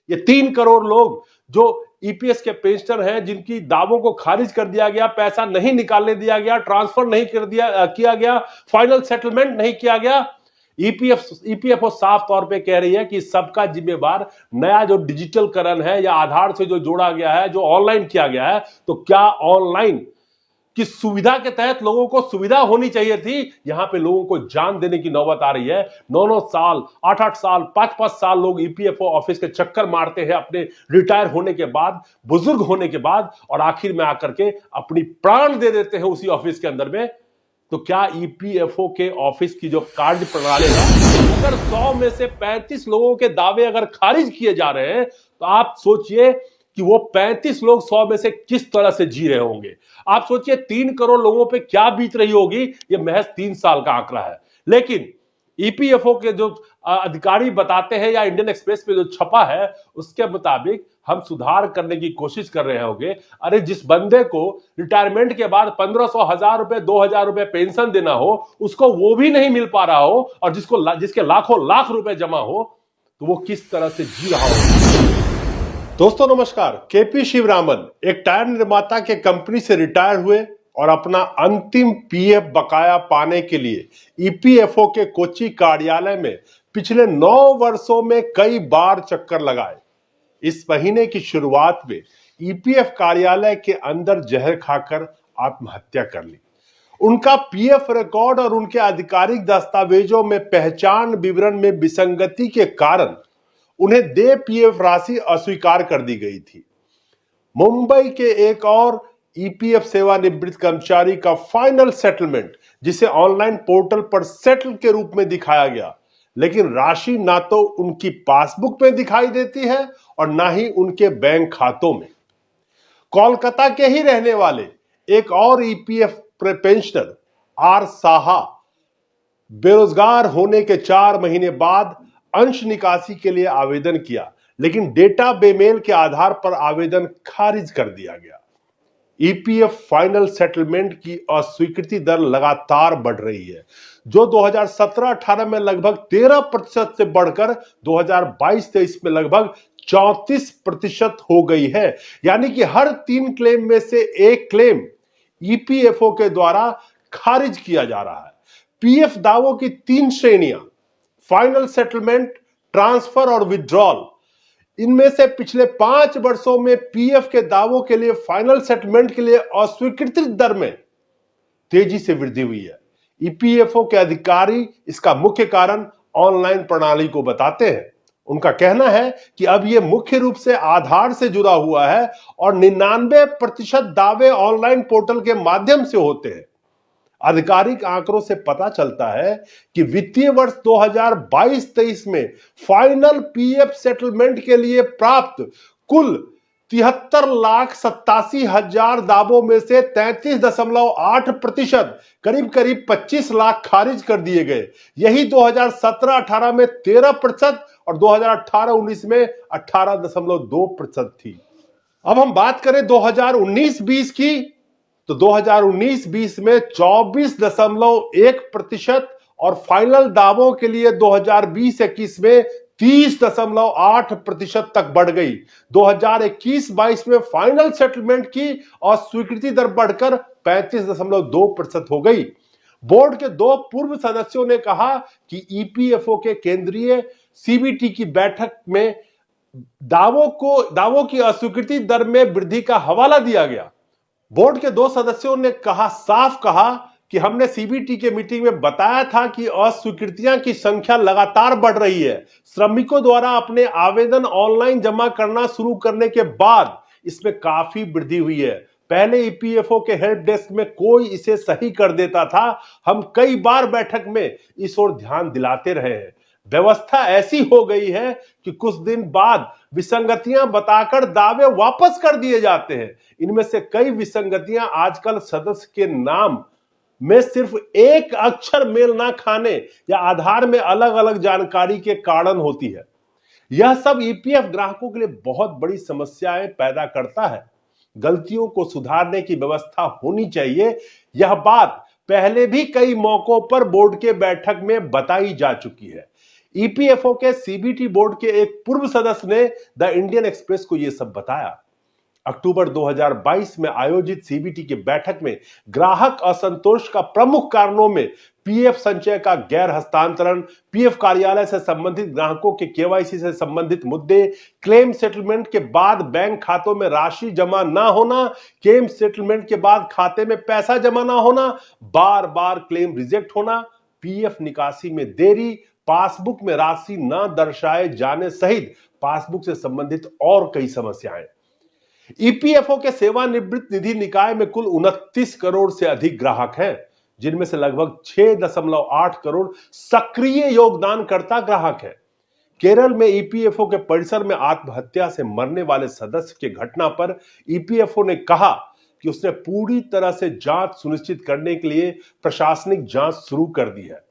ये 3 करोड़ लोग जो ईपीएस के पेंशनर हैं, जिनकी दावों को खारिज कर दिया गया, पैसा नहीं निकालने दिया गया, ट्रांसफर नहीं किया गया, फाइनल सेटलमेंट नहीं किया गया। ईपीएफओ साफ तौर पे कह रही है कि सबका जिम्मेवार नया जो डिजिटलकरण है या आधार से जो जोड़ा गया है, जो ऑनलाइन किया गया है, तो क्या ऑनलाइन कि सुविधा के तहत लोगों को सुविधा होनी चाहिए थी, यहां पे लोगों को जान देने की नौबत आ रही है। 9-9 साल, 8-8 साल, 5-5 साल लोग ईपीएफओ ऑफिस के चक्कर मारते हैं अपने रिटायर होने के बाद, बुजुर्ग होने के बाद, और आखिर में आकर के अपनी प्राण दे देते हैं उसी ऑफिस के अंदर में। तो क्या ईपीएफओ के ऑफिस की जो कार्य प्रणाली है, अगर 100 में से 35 लोगों के दावे अगर खारिज किए जा रहे हैं, तो आप सोचिए कि वो 35 लोग 100 में से किस तरह से जी रहे होंगे। आप सोचिए 3 करोड़ लोगों पे क्या बीत रही होगी। ये महज 3 साल का आंकड़ा है, लेकिन ईपीएफओ के जो अधिकारी बताते हैं या इंडियन एक्सप्रेस पे जो छपा है, उसके मुताबिक हम सुधार करने की कोशिश कर रहे होंगे। अरे जिस बंदे को रिटायरमेंट के बाद 1500, 1000 रुपए, 2000 रुपए पेंशन देना हो, उसको वो भी नहीं मिल पा रहा हो, और जिसके लाखों लाख रुपए जमा हो, तो वो किस तरह से जी रहा हो। दोस्तों नमस्कार, केपी शिवरामन एक टायर निर्माता के कंपनी से रिटायर हुए और अपना अंतिम पीएफ बकाया पाने के लिए ईपीएफओ के कोच्चि कार्यालय में पिछले 9 वर्षों में कई बार चक्कर लगाए। इस महीने की शुरुआत में ईपीएफ कार्यालय के अंदर जहर खाकर आत्महत्या कर ली। उनका पीएफ रिकॉर्ड और उनके आधिकारिक दस्तावेजों में पहचान विवरण में विसंगति के कारण उन्हें देय पीएफ राशि अस्वीकार कर दी गई थी। मुंबई के एक और ईपीएफ सेवानिवृत्त कर्मचारी का फाइनल सेटलमेंट, जिसे ऑनलाइन पोर्टल पर सेटल के रूप में दिखाया गया, लेकिन राशि ना तो उनकी पासबुक में दिखाई देती है और ना ही उनके बैंक खातों में। कोलकाता के ही रहने वाले एक और ईपीएफ पेंशनर आर साहा बेरोजगार होने के 4 महीने बाद अंश निकासी के लिए आवेदन किया, लेकिन डेटा बेमेल के आधार पर आवेदन खारिज कर दिया गया। ईपीएफ फाइनल सेटलमेंट की अस्वीकृति दर लगातार बढ़ रही है, जो 2017-18 में लगभग 13% से बढ़कर 2022-23 में लगभग 34% हो गई है। यानी कि हर 3 क्लेम में से एक क्लेम ईपीएफओ के द्वारा खारिज किया जा रहा है। पीएफ दावों की 3 श्रेणियां, फाइनल सेटलमेंट, ट्रांसफर और विड्रॉल। इनमें से पिछले 5 वर्षों में पीएफ के दावों के लिए फाइनल सेटलमेंट के लिए अस्वीकृति दर में तेजी से वृद्धि हुई है। ईपीएफओ के अधिकारी इसका मुख्य कारण ऑनलाइन प्रणाली को बताते हैं। उनका कहना है कि अब यह मुख्य रूप से आधार से जुड़ा हुआ है और 99% दावे ऑनलाइन पोर्टल के माध्यम से होते हैं। आधिकारिक आंकड़ों से पता चलता है कि वित्तीय वर्ष 2022-23 में फाइनल पीएफ सेटलमेंट के लिए प्राप्त कुल 73,87,000 दावों में से 33.8%, करीब 25 लाख खारिज कर दिए गए। यही 2017-18 में 13% और 2018-19 में 18.2% थी। अब हम बात करें 2019-20 की, तो 2019-20 में 24.1% और फाइनल दावों के लिए 2020-21 में 30.8% तक बढ़ गई। 2021-22 में फाइनल सेटलमेंट की अस्वीकृति दर बढ़कर 35.2% हो गई। बोर्ड के 2 पूर्व सदस्यों ने कहा कि ईपीएफओ के केंद्रीय सीबीटी की बैठक में दावों की अस्वीकृति दर में वृद्धि का हवाला दिया गया। बोर्ड के 2 सदस्यों ने साफ कहा कि हमने सीबीटी के मीटिंग में बताया था कि अस्वीकृतियां की संख्या लगातार बढ़ रही है। श्रमिकों द्वारा अपने आवेदन ऑनलाइन जमा करना शुरू करने के बाद इसमें काफी वृद्धि हुई है। पहले ईपीएफओ के हेल्प डेस्क में कोई इसे सही कर देता था। हम कई बार बैठक में इस ओर ध्यान दिलाते रहे हैं। व्यवस्था ऐसी हो गई है कि कुछ दिन बाद विसंगतियां बताकर दावे वापस कर दिए जाते हैं। इनमें से कई विसंगतियां आजकल सदस्य के नाम में सिर्फ एक अक्षर मेल ना खाने या आधार में अलग अलग जानकारी के कारण होती है। यह सब ईपीएफ ग्राहकों के लिए बहुत बड़ी समस्याएं पैदा करता है। गलतियों को सुधारने की व्यवस्था होनी चाहिए। यह बात पहले भी कई मौकों पर बोर्ड के बैठक में बताई जा चुकी है। ईपीएफओ के सीबीटी बोर्ड के एक पूर्व सदस्य ने द इंडियन एक्सप्रेस को यह सब बताया। अक्टूबर 2022 में आयोजित सीबीटी की बैठक में ग्राहक असंतोष का प्रमुख कारणों में पीएफ संचय का गैर हस्तांतरण, पीएफ कार्यालय से संबंधित ग्राहकों के केवाईसी से संबंधित मुद्दे, क्लेम सेटलमेंट के बाद बैंक खातों में राशि जमा ना होना, क्लेम सेटलमेंट के बाद खाते में पैसा जमा ना होना, बार बार क्लेम रिजेक्ट होना, पीएफ निकासी में देरी, पासबुक में राशि न दर्शाए जाने सहित पासबुक से संबंधित और कई समस्याएं। ईपीएफओ के सेवानिवृत्त निधि निकाय में कुल 29 करोड़ से अधिक ग्राहक हैं, जिनमें से लगभग 6.8 करोड़ सक्रिय योगदानकर्ता ग्राहक हैं। केरल में ईपीएफओ के परिसर में आत्महत्या से मरने वाले सदस्य की घटना पर ईपीएफओ ने कहा कि उसने पूरी तरह से जांच सुनिश्चित करने के लिए प्रशासनिक जांच शुरू कर दी है।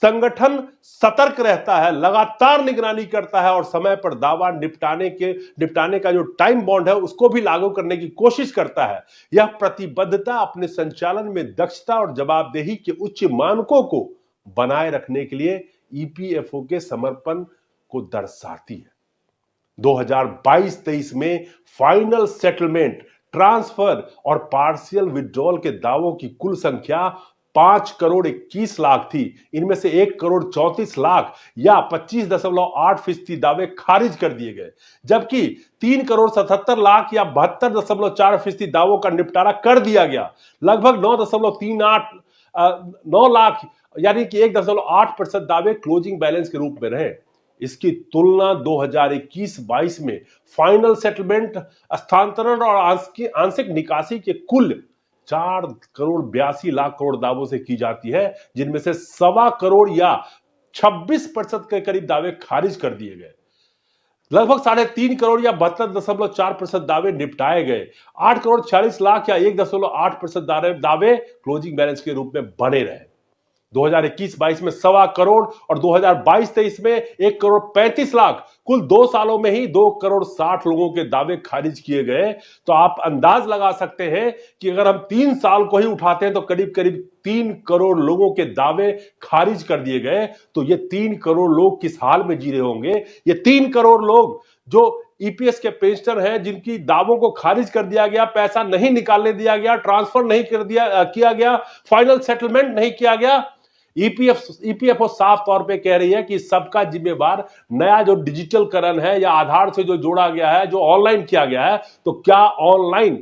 संगठन सतर्क रहता है, लगातार निगरानी करता है और समय पर दावा निपटाने का जो टाइम बॉन्ड है उसको भी लागू करने की कोशिश करता है। यह प्रतिबद्धता अपने संचालन में दक्षता और जवाबदेही के उच्च मानकों को बनाए रखने के लिए ईपीएफओ के समर्पण को दर्शाती है। 2022-23 में फाइनल सेटलमेंट, ट्रांसफर और पार्शियल विड्रॉल के दावों की कुल संख्या 5 करोड़ 21 लाख थी। इनमें से 1 करोड़ 34 लाख या 25.8% दावे खारिज कर दिए गए, जबकि 3 करोड़ 77 लाख या 72.4% दावों का निपटारा कर दिया गया। लगभग 9 लाख यानी कि 1.8% दावे क्लोजिंग बैलेंस के रूप में रहे। इसकी तुलना 2021-22 में फाइनल सेटलमेंट, हस्तांतरण और आंशिक निकासी के कुल 4 करोड़ 82 लाख करोड़ दावों से की जाती है, जिनमें से 1.25 करोड़ या 26% के करीब दावे खारिज कर दिए गए। लगभग 3.5 करोड़ या 72.4% दावे निपटाए गए। 8 करोड़ 46 लाख या 1.8% दावे क्लोजिंग बैलेंस के रूप में बने रहे। 2021-22 में 1.25 करोड़ और 2022-23 में 1 करोड़ 35 लाख, कुल 2 सालों में ही 2 करोड़ 60 लोगों के दावे खारिज किए गए। तो आप अंदाज लगा सकते हैं कि अगर हम 3 साल को ही उठाते हैं तो करीब करीब 3 करोड़ लोगों के दावे खारिज कर दिए गए। तो ये 3 करोड़ लोग किस हाल में जी रहे होंगे? ये 3 करोड़ लोग जो ईपीएस के पेंशनर हैं, जिनकी दावों को खारिज कर दिया गया, पैसा नहीं निकालने दिया गया, ट्रांसफर नहीं किया गया, फाइनल सेटलमेंट नहीं किया गया। ईपीएफओ साफ तौर पे कह रही है कि सबका जिम्मेवार नया जो डिजिटलकरण है या आधार से जो जोड़ा गया है, जो ऑनलाइन किया गया है, तो क्या ऑनलाइन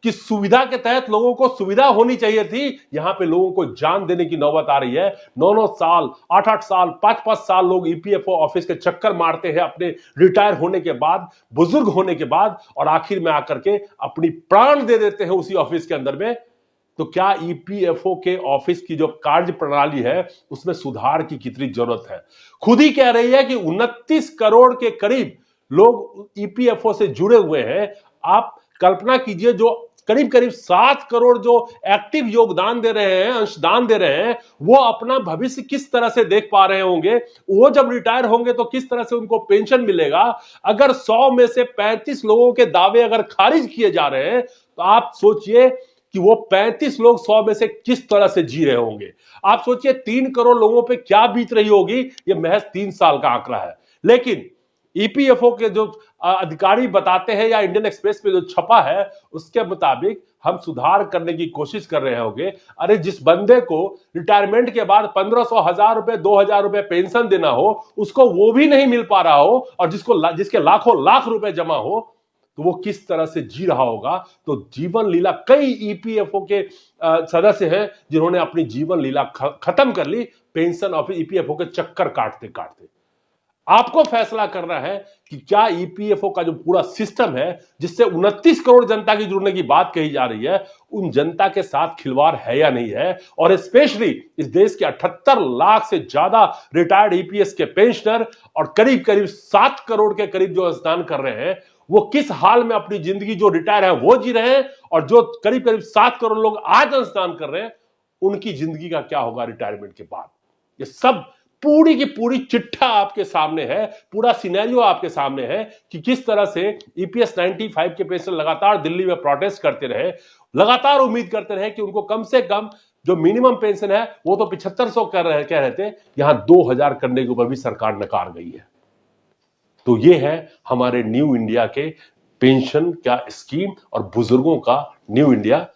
की सुविधा के तहत लोगों को सुविधा होनी चाहिए थी। यहां पे लोगों को जान देने की नौबत आ रही है। 9-9 साल, 8-8 साल, 5-5 साल लोग ईपीएफओ ऑफिस के चक्कर मारते हैं अपने रिटायर होने के बाद, बुजुर्ग होने के बाद, और आखिर में आकर के अपनी प्राण दे देते हैं उसी ऑफिस के अंदर में। तो क्या ईपीएफओ के ऑफिस की जो कार्य प्रणाली है उसमें सुधार की कितनी जरूरत है? खुद ही कह रही है कि 29 करोड़ के करीब लोग ईपीएफओ से जुड़े हुए हैं। आप कल्पना कीजिए, जो करीब करीब 7 करोड़ जो एक्टिव योगदान दे रहे हैं, अंशदान दे रहे हैं, वो अपना भविष्य किस तरह से देख पा रहे होंगे? वो जब रिटायर होंगे तो किस तरह से उनको पेंशन मिलेगा? अगर 100 में से 35 लोगों के दावे अगर खारिज किए जा रहे हैं तो आप सोचिए कि वो 35 लोग 100 में से किस तरह से जी रहे होंगे। आप सोचिए 3 करोड़ लोगों पे क्या बीत रही होगी। ये महज 3 साल का आंकड़ा है। लेकिन ईपीएफओ के जो अधिकारी बताते हैं या इंडियन एक्सप्रेस पे जो छपा है उसके मुताबिक हम सुधार करने की कोशिश कर रहे होंगे। अरे जिस बंदे को रिटायरमेंट के बाद 1500, 1000 रुपए, 2000 रुपए पेंशन देना हो, उसको वो भी नहीं मिल पा रहा हो, और जिसके लाखों लाख रुपए जमा हो, तो वो किस तरह से जी रहा होगा। तो जीवन लीला, कई ईपीएफओ के सदस्य हैं जिन्होंने अपनी जीवन लीला खत्म कर ली पेंशन ऑफिस ईपीएफओ के चक्कर काटते काटते। आपको फैसला करना है कि क्या ईपीएफओ का जो पूरा सिस्टम है, जिससे 29 करोड़ जनता की जुड़ने की बात कही जा रही है, उन जनता के साथ खिलवाड़ है या नहीं है। और स्पेशली इस देश के 78 लाख से ज्यादा रिटायर्ड ईपीएस के पेंशनर और करीब करीब 7 करोड़ के करीब जो स्नान कर रहे हैं, वो किस हाल में अपनी जिंदगी जो रिटायर है वो जी रहे हैं, और जो करीब करीब 7 करोड़ लोग आज स्नान कर रहे हैं, उनकी जिंदगी का क्या होगा रिटायरमेंट के बाद। ये सब पूरी की पूरी चिट्ठा आपके सामने है, पूरा सिनेरियो आपके सामने है कि किस तरह से ईपीएस 95 के पेशेंट लगातार दिल्ली में प्रोटेस्ट करते रहे, लगातार उम्मीद करते रहे कि उनको कम से कम जो मिनिमम पेंशन है वो तो 7500 कह रहे थे, यहां 2000 करने के ऊपर भी सरकार नकार गई है। तो ये है हमारे न्यू इंडिया के पेंशन का स्कीम और बुजुर्गों का न्यू इंडिया।